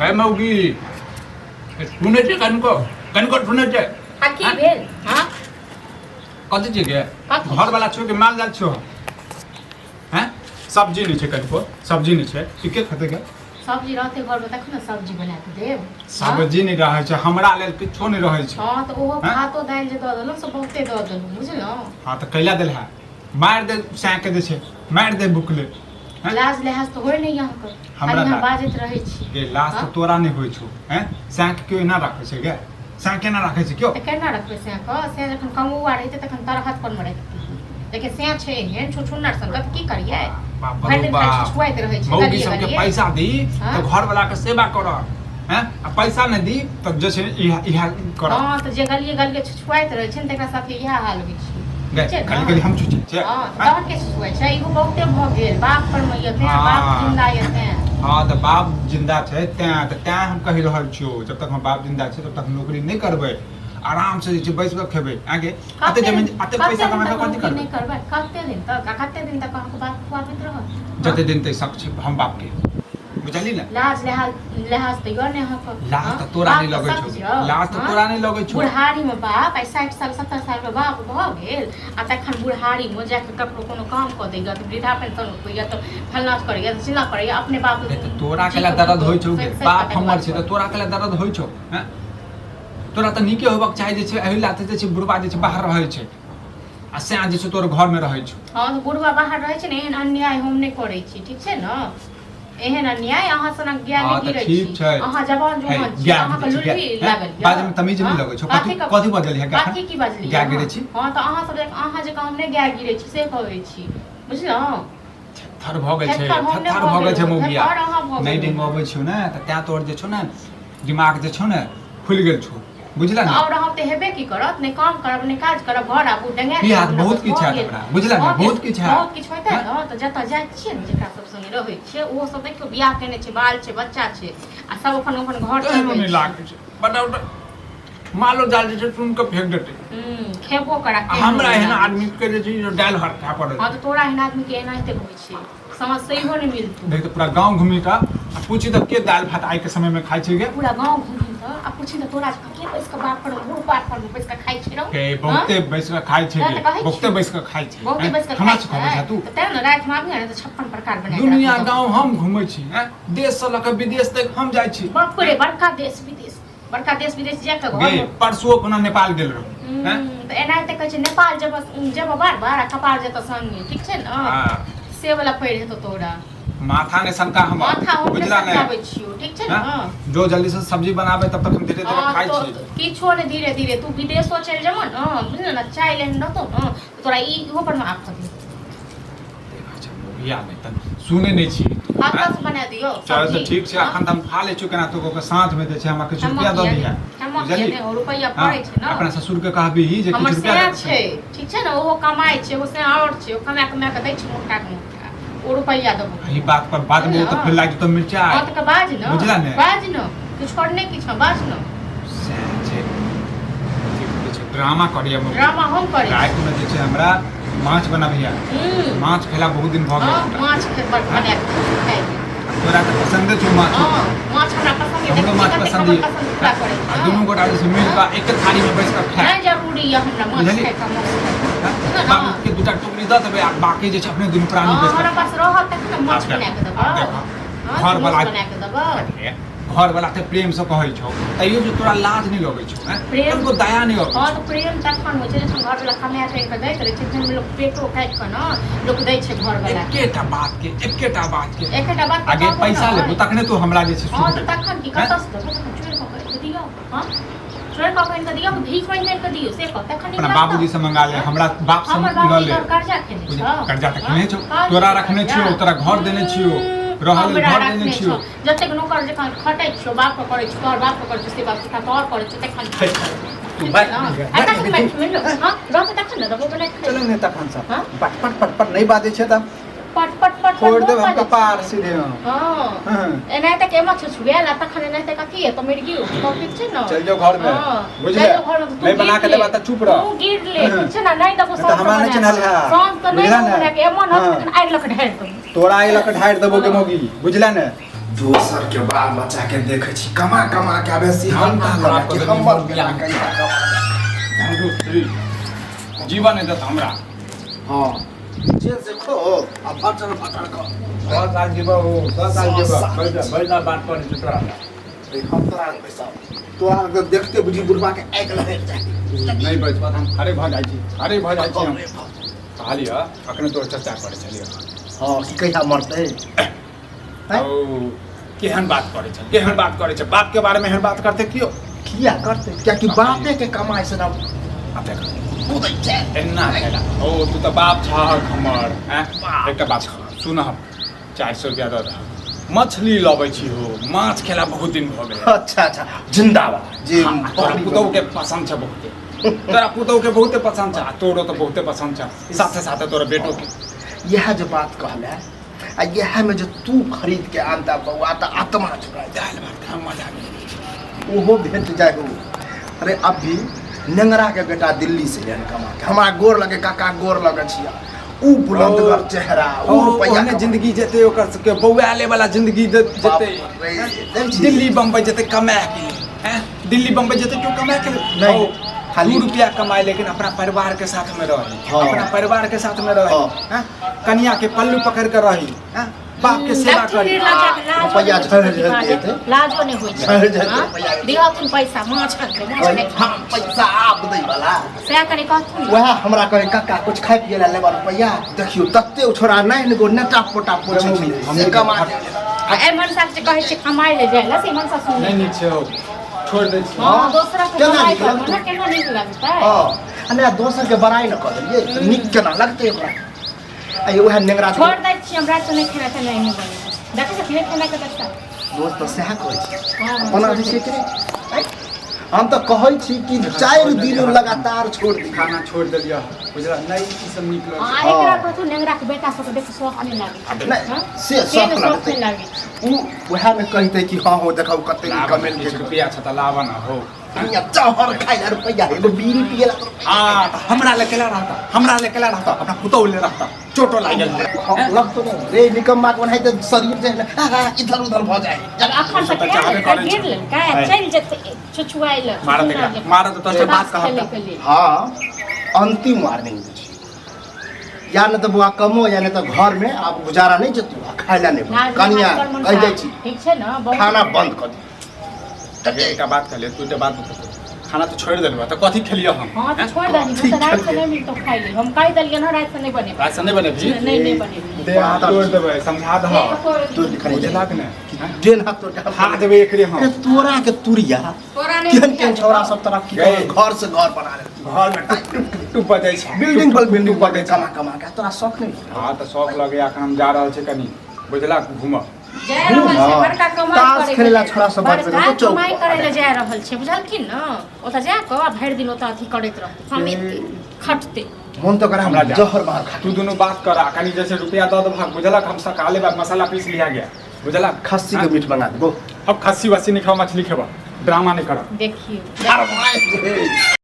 गए मौगी सुने छे कनको सुने छे आ की भेल हां कथी छे गे कथी? घर वाला छो के माल जाल छो हैं सब्जी नहीं छे कनको सब्जी नहीं छे ई के खते गे सब्जी रहते घर में तखन न सब्जी बना के देब सब्जी नहीं रहे छे हमरा लेल किछो नहीं रहे छे हां तो ओहो हाँ? भातो दाल जे द देलौ से बहुते द देलौ बुझलौ हां तो कैला देल है मार दे साके दे छे मार दे बुकले लाज लिहाज तो होय नहीं यहाँ पर हमरा खाली हम लाज। बाजत रहे छी गे लाज तो हाँ? तोरा नहीं होय छो हैं साक क्यों ना रखे छे गे साके ना रखे छे क्यों तो केना रखबे से जखन कमौआ रहते तखन तरह हाथ पर मरे लेकिन से छे एहन छुछुन्नर संगत की करिए बाप भरि रे दिन बाप खाली छुछुआइत रहे छी मौगी गलिए सबके गलिए। पैसा दी हाँ? तो घर वाला के सेवा कर हैं आ पैसा नहीं दी तो जैसे इहा कर हां तो जे गलिए गलिए छुछुआइत रहे छै तकरा साथे इएह हाल होइ छै गे ठीक छै खाली ने? खाली हम छुचे छे हां तहन के छुछुआइ छै इहो बहुते भ गेल बाप पर में यते हाँ। बाप जिंदा यते हां तो बाप जिंदा छे ते हम कहि रहल छियो जब तक हम बाप जिंदा छे तब तक नौकरी नहीं करबे आराम से जे बैस के खेबे आगे आते जमीन आते पैसा कमा के कथि नहीं करबे करबै कते दिन तक अहाँके बात खुआबैत रहत जते दिन तक सक छे हम बाप के बुझली ना लाज लिहाज तो यो नहीं अहाँके लाज तो तोरा नहीं लगे छो लाज तो तोरा नहीं लगे छो बुढ़ारी में बाप 60 साल 70 साल के बाप भ गेल आ तखन बुढ़ारी में जाके ककरो कोनो काम क देगा तो वृद्धा पेंशन होइया तो फलना करिया तो चिल्ला करिया अपने बाप तो तोरा केला दर्द होय छौ गे बाप हमर छै तो तोरा केला दर्द होय छौ हैं तोरा त नीके होबक चाही जे छै एहि लाते जे छै बुढ़बा जे छै बाहर रहै छै आ से जे छै तोर घर में रहै छौ हां तो बुढ़वा बाहर रहै छै ने एहन अन्याय हम नहीं करै छी ठीक छै न एहन अन्याय अहाँ सनक ज्ञान हाँ, गिरै तो ठीक छी छै। अहाँ जवान जुवान छी अहाँ के लुल्ली लागल यऽ। बाजे में तमीज नहीं लगै छौ कथि कथि बजल है कथि की बजली गाय गिरै छी हां तो अहाँ सब अहाँ जे हम नहीं गाय गिरै छी से कहै छी बुझलौ थर भ गेल छै थर हमने थर भ गेल छै मौगिया थर अहाँ भ नहीं गेल। दिन अबै छौ ने त त्या तोर जे छौ ने दिमाग जे छौ ने खुल गेल छौ बुझला ना और हम ते हेबे की करत ने काम करब ने काज करब घर आबू डंगा ई हाथ बहुत किछ है हमरा बुझला ना बहुत किछ है बहुत किछ होइते न त जत जाय छियै ने जेकरा सब संगे रहै छियै ओहो सब देखियो बियाह केने छै बाल छै बच्चा छै आ सब अपन अपन घर केहनो चलबै नहीं लागे छै बताउ त मालो जाल जे छै सुन के फेंक देतै खेबो करा के हमरा एहन आदमी के जे छै डाल हरका पड़े हां तो तोरा एहन आदमी के एनाहिते होइ छै समझ सही हो नहीं मिलतौ देख तो पूरा गांव घूमी का पूछी तो के दाल भात आइ के समय में खाइ छै गे पूरा गांव घूमी त आ पूछी त तोरा के बैस के बाप पर मुंह पाट पर बैस के खाइ छै रौ के बहुते बैस के खाइ छै हाँ, गे तो कहै छी। बहुते बैस के खाइ छै बहुते बैस के हमरा खाइ से कहबै छै छै तू त तें न रात में आबी ने त 56 प्रकार बना के दुनिया राखू। गांव हम घूमै छी हैं देश से लके विदेश तक हम जाइ छी बाप रे बड़का देश विदेश जाके घर गे में परसुओ कोना नेपाल गेल रहौ हैं तो एनाहिते कहै छै नेपाल जब बार बार आ कपार जेतौ संगे ठीक छै न हां से वाला पैर हेतौ तोरा माथा ने सनका हम माथा हम बुझला ने सकाबै छियो ठीक छै हाँ? न जो जल्दी से सब्जी बनाबे तब तक हम धीरे धीरे खाइ तो छी किछो ने धीरे धीरे तू विदेशो चल जेबो न बुझल न चाय लेन रहतौ न तो तोरा ई इहो पर में आफत हेतौ अच्छा मोगिया नहीं तन सुने नहीं छी हाथ से बना दियो चल तो ठीक छै अखन हम खा ले छु केना तो को साँझ में जे छै हमरा किछु रुपया दऽ दिया हम बुझली ने रुपया हाँ, पड़ै छै न अपना ससुर के कहबी जे हमर किछु रुपया से दे छै ठीक छै न ओहो कमाइ छै ओसे और छै ओ कमा के दै छै मोटा के मोटा ओ रुपया देबो यही बात पर बाद में तो फिर लाग तो मिर्चा हां त बाज न बुझला ने बाज न कुछ करने किछ बाज न ड्रामा करिया हम ड्रामा हम करै रात में जे छै हमरा माछ बनाबिया माछ खेला बहुत दिन भ हां गेल माछ के बड़ बना के खाइ तोरा त पसंद छै माछ हां माछ हमरा पसंद है हमरो माछ पसंद है पूरा करे आ दुनू गोटा जे मिल के एक थाली में बैस के खाए नहीं जरूरी है हमरा माछ बुझली? खाइ का मौसम बाबू के दूटा टुकड़ी दऽ देबै आ बाकी जे छै अपने दुनू प्राणी बैस हमरा के पास रहत तखन न माछ अच्छा, बना के देबो देखो, घर वाला बना के देबो घर वाला ते प्रेम से कहै छौ तैयो जे तोरा लाज नहीं लगै छौ हैं प्रेम- तनको दया नहीं हां अबै तो प्रेम तखन होइ छै जखन घर वाला कमाय के दैत रहै छै जखन लोग पेटो काटि के न लोग दै छै घर वाला एकेटा बात के एकटा बात आगे पैसा लेबो तखने तो हमरा जे छै हां सुख तो तखन की कतऽ से देबो तखन चोर के दियौ हां चोर के दियौ भीख मांगि के दियौ से कह तखन अपना बाबूजी से मंगा ले हमरा बाप से हमर लऽ बाबूजी ले तोर कर्जा खेने छ कर्जा त खेने छौ तोरा रखने छियो तोरा घर देने छियो रहल घर देने छियो जतेक नौकर जखन खटै छियो बाप के करै छियो तोर बाप के करै छियो से बाप तोर करै छियो तखन तू बात तखन बैठ मिल हां रहत तखन न देबो बना के चलो ने तखन सब हाँ? पट पट नहीं बाजे छै त पट पट पट छोड़ देब हम कपार सीधे हां हां एनाहिते के मछ छुएला तखन एनाहिते कथी है तो मिर्गी तो ठीक छै न चल जाओ घर में बुझले नहीं बना के देबा त चुप रह तू गिर ले ठीक छै न नहीं देबो तो हमरा नहीं चिन्हल है सांस तो नहीं बुझला ने? बना के एमन हाँ। तखन आइ लक ढार दो तोरा आइ लक ढार देबो के मोगी बुझला ने दोसर के बाल बच्चा के देखे छी कमा कमा के आबे सी हम का लगा कि हमर बियाह कहिया जीवन है तो हमरा हां जेल से खो आ फटर फटर को 10 साल जीवा हो 10 साल जीवा बैठा बात पर तोरा हम तोरा पैसा तोरा के देखते बुझी बुढ़वा के आइक लगे जाए नहीं बच बात हम खरे भ जाइ छी हम कहलिए अखने तो चर्चा करे छलिए हां की कहिया मरते ओ केहन बात करे छै बाप के बारे में एहन बात करते क्यों किया करते क्या कि बापे के कमाई से ना आपे एन्ना हैला ओ तू तो बाप छ हमर हैं एकटा बात सुन हम 400 रुपया दे दे मछली लबै छी हो माछ खेला बहुत दिन भ गेल अच्छा जिंदाबाद जी तोरा पुतौ के पसंद छ बहुते तोरा पुतौ के बहुते पसंद छ तोरो तो बहुते पसंद छ साथे साथे तोरा बेटो के यह जो बात कहले आ यह में जो तू खरीद के आनता बउआ त आत्मा छुड़ा दाल भात खा मजा ओहो भेट जाए हो अरे अब भी नेंगरा के बेटा दिल्ली से यानी कमा के हमरा गोर लगे काका गोर लगे छिया ऊ बुलंद कर चेहरा ऊ रुपया ने जिंदगी जते ओकर के बौआले वाला जिंदगी जते दिल्ली बम्बई जते कमा के हैं दिल्ली बम्बई जते क्यों कमा के नहीं खाली रुपया कमाए लेकिन अपना परिवार के साथ में रही अपना परिवार के साथ में रही हैं कन्या के पल्लू पकड़ कर रही हैं बाप के सेवा करी रुपया झड़ देते लाजो नहीं होई छै दिया तुम पैसा माछ के हां पैसा आप दई वाला से करे कहथुन वह हमरा कहे काका कुछ खाए पिए ला लेबा रुपया देखियो तत्ते छोरा नहीं ने गो नेटा पोटा पोछे हम कमा ए मनसा से कहे छै कमाई ले जायला से मनसा सुन नहीं नीक छै छोड़ दे छी हां दूसरा को केना कमाई निकलत? करबो ना केना नीक लगतै हां हमरा दोसर के बड़ाई न कर दिए निक केना लगते ओकरा आई वह नेंगरा छोड़ दै छी हमरा तो नहीं खेला नहीं बने देखे से फिर खेला के दस्ता दोस्त तो सह कहै छी हां अपना जे छै कि हम तो कहै छी कि 4 दिन लगातार छोड़ दी खाना छोड़ देलिए बुझला नहीं ई सब नीक लगे हां एकरा कहथु नेंगरा के बेटा सब देख शौक नहीं लागे नहीं से सब लगते लागे ऊ वह में कहते कि हां हो देखौ कते कमेल के रुपया छ त लावा न हो या चाहर खाइला रुपया एगो बीड़ी पिएला हां त हमरा लेकेला रहता अपना पुतौ ले रहता चोटो लागल लगतो नहीं रे निकम्मा कोन है त शरीर जे इधर उधर भ जाए जब अखन से चाहबे करै गिर ले का चल जते छुछुआइल मारा तो तोसे बात कहता हाँ अंतिम वार्निंग या न तो बुआ कमो या न तो घर में आप गुजारा नहीं जतू खाइला नहीं कनिया कह जाय छी ठीक छै ना खाना बंद कर दी तबे का बात कर ले तू जे बात बता खाना तो छोड़ देलबा त कथि खेलियो हम हां तो छोड़ दनी तो रात से नहीं मिल तो खाइ ले हम कह दलिए ना रात से नहीं बने रात से नहीं बने भी नहीं बने दे हाथ तोड़ देबे समझा दह तू खरीद मुझे लाग ने डेन हाथ तो हाथ देबे एकरे हम तोरा के तुरिया तोरा नहीं केहन केहन छोरा सब तरफ की घर से घर बना ले घर में टूट बजाय छै बिल्डिंग पर बिल्डिंग पर कमा कमा के तोरा शौक नहीं हां त शौक लगे अखन हम जा रहल छै कनी बुझला घूम जा रहल छै बड़का कमाई ताश करे खेलेला छोरा सब बड़ बड़का कमाई करे ले जा रहल छै बुझलखिन न ओता जा क भर दिन ओता अथी करैत रहते समित खटते मन तो करा हमरा जा। जहर मार खा तू दोनों बात कर कनी जैसे रुपया दे भाग बुझला हम सकाले बाद मसाला पीस लिया गया बुझला खस्सी के मीट बना दो अब खस्सी वस्सी नहीं खाओ मछली खेबा ड्रामा नहीं करो देखियो अरे भाई